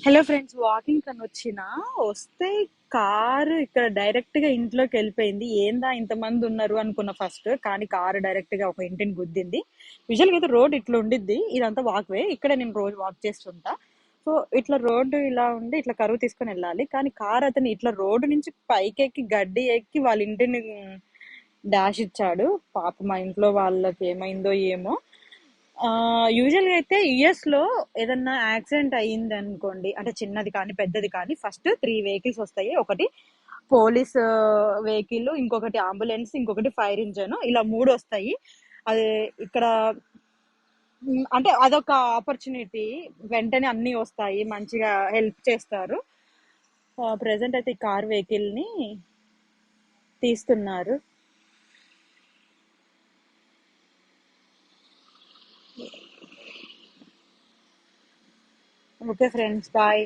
Hello friends, walking కని వస్తే car ఇక్కడ డైరెక్ట్ గా ఇంట్లోకి వెళ్ళిపోయింది. ఏందా ఇంతమంది ఉన్నారు అనుకున్న ఫస్ట్, కానీ కారు డైరెక్ట్ గా ఒక ఇంటిని గుద్దింది. యూజువల్ గా అయితే రోడ్ ఇట్లా ఉండిద్ది, ఇదంతా వాక్ వే. ఇక్కడ నేను రోజు వాక్ చేస్తుంటా. సో ఇట్లా రోడ్డు ఇలా ఉండి ఇట్లా కరువు తీసుకొని వెళ్ళాలి, కానీ కార్ అతను ఇట్లా రోడ్డు నుంచి పైకి ఎక్కి గడ్డి ఎక్కి వాళ్ళ ఇంటిని డాష్ ఇచ్చాడు. పాప మా ఇంట్లో వాళ్ళకి ఏమైందో ఏమో. యూజువల్ గా అయితే యుఎస్ లో ఏదన్నా యాక్సిడెంట్ అయ్యింది అనుకోండి, అంటే చిన్నది కానీ పెద్దది కానీ, ఫస్ట్ 3 వెహికల్స్ వస్తాయి. ఒకటి పోలీస్ వెహికల్, ఇంకొకటి అంబులెన్స్, ఇంకొకటి ఫైర్ ఇంజన్, ఇలా మూడు వస్తాయి. అది ఇక్కడ అంటే అదొక ఆపర్చునిటీ. వెంటనే అన్ని వస్తాయి, మంచిగా హెల్ప్ చేస్తారు. ప్రెసెంట్ అయితే ఈ కార్ వెహికల్ ని తీస్తున్నారు. Okay friends, bye.